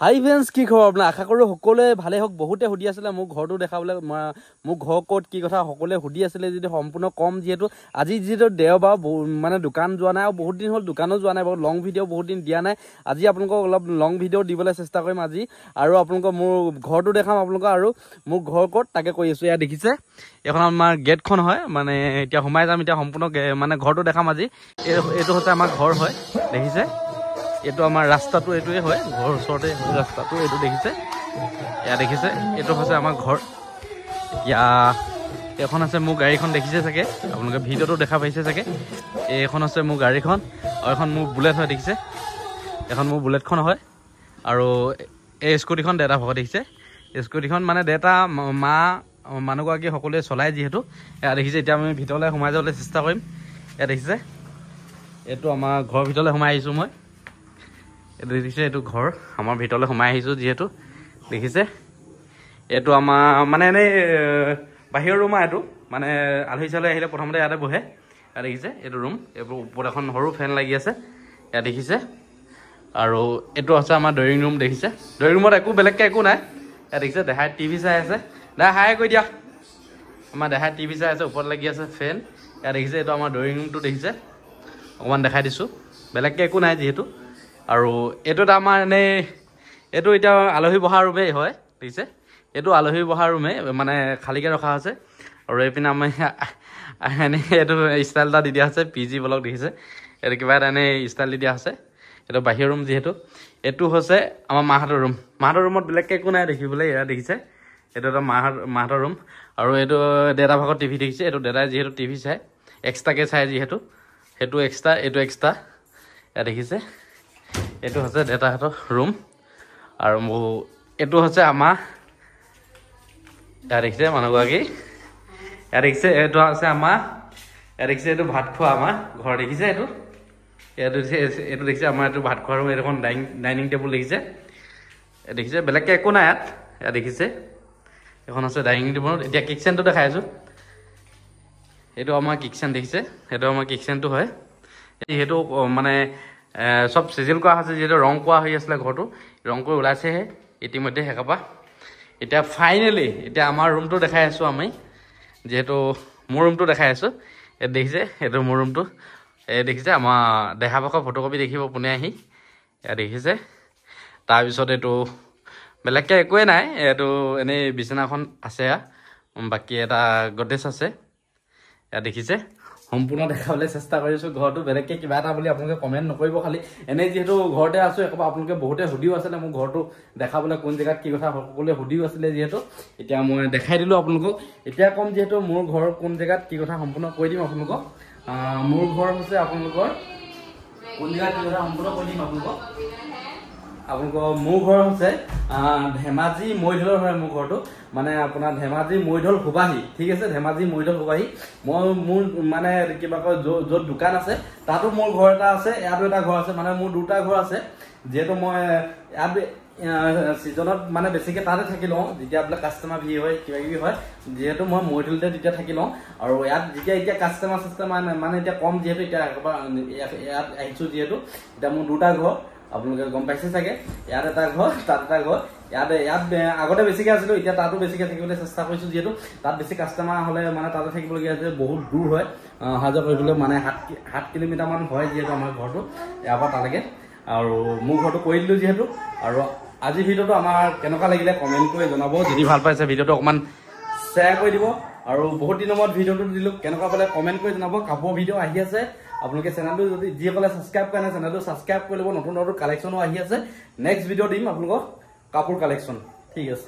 হাই friends, কি খবৰ আপোনাৰ? আশা কৰোঁ সকলোৱে ভালে হওক। বহুতে সুধি আছিলে মোক ঘৰটো দেখাবলৈ, মোক ঘৰ ক'ত কি কথা সকলোৱে সুধি আছিলে। যদি সম্পূৰ্ণ কম, যিহেতু আজি যিহেতু দেওবাৰ, মানে দোকান যোৱা নাই আৰু বহুত দিন হ'ল দোকানো যোৱা নাই, বহুত লং ভিডিঅ' বহুত দিন দিয়া নাই। আজি আপোনালোকক অলপ লং ভিডিঅ' দিবলৈ চেষ্টা কৰিম আজি, আৰু আপোনালোকক মোৰ ঘৰটো দেখাম আপোনালোকক, আৰু মোৰ ঘৰ ক'ত তাকে কৈ আছোঁ। এয়া দেখিছে, এখন আমাৰ গেটখন হয়, মানে এতিয়া সোমাই যাম। এতিয়া সম্পূৰ্ণ মানে ঘৰটো দেখাম আজি। এইটো হৈছে আমাৰ ঘৰ হয়, দেখিছে। এইটো আমাৰ ৰাস্তাটো এইটোৱে হয়, ঘৰৰ ওচৰতে ৰাস্তাটো এইটো দেখিছে। এয়া দেখিছে, এইটো হৈছে আমাৰ ঘৰ। এতিয়া এইখন আছে মোৰ গাড়ীখন, দেখিছে চাগে আপোনালোকে, ভিডিঅ'টো দেখা পাইছে চাগে। এইখন আছে মোৰ গাড়ীখন, আৰু এখন মোৰ বুলেট হয়, দেখিছে। এখন মোৰ বুলেটখন হয়, আৰু এই স্কুটিখন দেউতা ভাগৰ, দেখিছে। স্কুটিখন মানে দেউতা মা মানুহগৰাকী সকলোৱে চলাই যিহেতু। এয়া দেখিছে। এতিয়া আমি ভিতৰলৈ সোমাই যাবলৈ চেষ্টা কৰিম। এয়া দেখিছে, এইটো আমাৰ ঘৰৰ ভিতৰলৈ সোমাই আহিছোঁ মই। এইটো দেখিছে, এইটো ঘৰ আমাৰ ভিতৰলৈ সোমাই আহিছোঁ যিহেতু, দেখিছে। এইটো আমাৰ মানে এনেই বাহিৰৰ ৰুম, এইটো মানে আলহী চালহী আহিলে প্ৰথমতে ইয়াতে বহে। ইয়াত দেখিছে, এইটো ৰুম। এইবোৰ ওপৰত এখন সৰু ফেন লাগি আছে, ইয়াত দেখিছে। আৰু এইটো আছে আমাৰ ড্ৰয়িং ৰুম, দেখিছে। ড্ৰয়িং ৰুমত একো বেলেগকৈ একো নাই। ইয়াত দেখিছে, দেহাই টিভি চাই আছে। দেহা হাই কৈ দিয়া। আমাৰ দেহাই টিভি চাই আছে, ওপৰত লাগি আছে ফেন। ইয়াত দেখিছে, এইটো আমাৰ ড্ৰয়িং ৰুমটো দেখিছে। অকণমান দেখাই দিছোঁ, বেলেগকৈ একো নাই যিহেতু। আৰু এইটোত আমাৰ এনেই এইটো এতিয়া আলহী বহা ৰুমেই হয়, দেখিছে। এইটো আলহী বহা ৰুমেই, মানে খালীকৈ ৰখা হৈছে। আৰু এইপিনে আমি এনেই এইটো ষ্টাইল এটা দি দিয়া হৈছে, PG ব্লগ, দেখিছে। এইটো কিবা এটা এনেই ষ্টাইল দি দিয়া হৈছে। এইটো বাহিৰৰ ৰুম যিহেতু। এইটো হৈছে আমাৰ মাহঁতৰ ৰুম। মাহঁতৰ ৰুমত বেলেগকৈ একো নাই দেখিবলৈ, এয়া দেখিছে। এইটো এটা মাহঁতৰ ৰুম। আৰু এইটো দেউতা ভাগৰ টিভি, দেখিছে। এইটো দেউতাই যিহেতু টিভি চাই, এক্সট্ৰাকৈ চাই যিহেতু, সেইটো এক্সট্ৰা, এইটো এক্সট্ৰা। এয়া দেখিছে, এইটো হৈছে দেউতাহঁতৰ ৰুম। আৰু এইটো হৈছে আমাৰ, ইয়াত দেখিছে মানুহগৰাকী। ইয়াত দেখিছে, এইটো আছে আমাৰ, ইয়াত দেখিছে, এইটো ভাত খোৱা আমাৰ ঘৰ, দেখিছে। এইটো দেখিছে আমাৰ এইটো ভাত খোৱা ৰুম। এইটো এখন ডাইনিং টেবুল, দেখিছে। দেখিছে, বেলেগকৈ একো নাই ইয়াত। ইয়াত দেখিছে, এখন আছে ডাইনিং টেবুল। এতিয়া কিটচেনটো দেখাই আছোঁ। এইটো আমাৰ কিটচেন, দেখিছে। সেইটো আমাৰ কিটচেনটো হয়। সেইটো মানে চব চিজিল কৰা হৈছে, যিহেতু ৰং কৰা হৈ আছিলে ঘৰটো, ৰং কৰি ওলাইছেহে ইতিমধ্যে সেইকাপা। এতিয়া ফাইনেলি এতিয়া আমাৰ ৰুমটো দেখাই আছোঁ আমি, যিহেতু মোৰ ৰুমটো দেখাই আছোঁ। ইয়াত দেখিছে, এইটো মোৰ ৰুমটো। এই দেখিছে, আমাৰ দেহা ভাগৰ ফটোকপি দেখিব পোনে আহি। ইয়াত দেখিছে। তাৰপিছত এইটো বেলেগকৈ একোৱেই নাই। এইটো এনেই বিচনাখন আছে, বাকী এটা গডৰেজ আছে। ইয়াত দেখিছে, সম্পূৰ্ণ দেখাবলৈ চেষ্টা কৰিছোঁ ঘৰটো। বেলেগকৈ কিবা এটা বুলি আপোনালোকে কমেণ্ট নকৰিব খালি। এনেই যিহেতু ঘৰতে আছোঁ, একবাৰ আপোনালোকে বহুতে সুধিও আছিলে মোক ঘৰটো দেখাবলৈ, কোন জেগাত কি কথা সকলোৱে সুধিও আছিলে যিহেতু। এতিয়া মই দেখাই দিলোঁ আপোনালোকক। এতিয়া ক'ম যিহেতু মোৰ ঘৰ কোন জেগাত কি কথা সম্পূৰ্ণ কৈ দিম আপোনালোকক। মোৰ ঘৰ হৈছে আপোনালোকৰ কোন জেগাত কি কথা সম্পূৰ্ণ কৈ দিম আপোনালোকৰ। মোৰ ঘৰ হৈছে ধেমাজি মৈধলৰ হয় মোৰ ঘৰটো, মানে আপোনাৰ ধেমাজি মৈধল সুবাহী, ঠিক আছে। ধেমাজি মৈধল সুবাহী। মোৰ মানে কিবা কয় য'ত দোকান আছে তাতো মোৰ ঘৰ এটা আছে, ইয়াতো এটা ঘৰ আছে, মানে মোৰ দুটা ঘৰ আছে। যিহেতু মই ইয়াত ছিজনত মানে বেছিকৈ তাতে থাকি লওঁ, যেতিয়া বোলে কাষ্টমাৰ ভিৰ হয়, কিবা কিবি হয়, যিহেতু মই মৈধলতে তেতিয়া থাকি লওঁ। আৰু ইয়াত এতিয়া কাষ্টমাৰ মানে এতিয়া কম, যিহেতু এতিয়া ইয়াত আহিছোঁ যিহেতু। এতিয়া মোৰ দুটা ঘৰ আপোনালোকে গম পাইছে চাগে। ইয়াত এটা ঘৰ, তাত এটা ঘৰ। ইয়াত আগতে বেছিকৈ আছিলোঁ, এতিয়া তাতো বেছিকৈ থাকিবলৈ চেষ্টা কৰিছোঁ, যিহেতু তাত বেছি কাষ্টমাৰ হ'লে মানে তাতে থাকিবলগীয়া হৈছে। বহুত দূৰ হয় অহা যোৱা কৰিবলৈ, মানে 7 কিলোমিটাৰমান হয় যিহেতু আমাৰ ঘৰটো ইয়াৰ পৰা তালৈকে। আৰু মোৰ ঘৰটো কৰি দিলোঁ যিহেতু। আৰু আজি ভিডিঅ'টো আমাৰ কেনেকুৱা লাগিলে কমেণ্ট কৰি জনাব। যদি ভাল পাইছে ভিডিঅ'টো অকণমান শ্বেয়াৰ কৰি দিব। আৰু বহুত দিনৰ মূৰত ভিডিঅ'টো দিলোঁ, কেনেকুৱা পালে কমেণ্ট কৰি জনাব। কাপোৰ ভিডিঅ' আহি আছে, আপোনালোকে চেনেলটো যদি যিসকলে ছাবস্ক্ৰাইব কৰা নাই চেনেলটো ছাবস্ক্ৰাইব কৰি ল'ব। নতুন কালেকশ্যনো আহি আছে। নেক্সট ভিডিঅ' দিম আপোনালোকক কাপোৰ কালেকশ্যন, ঠিক আছে।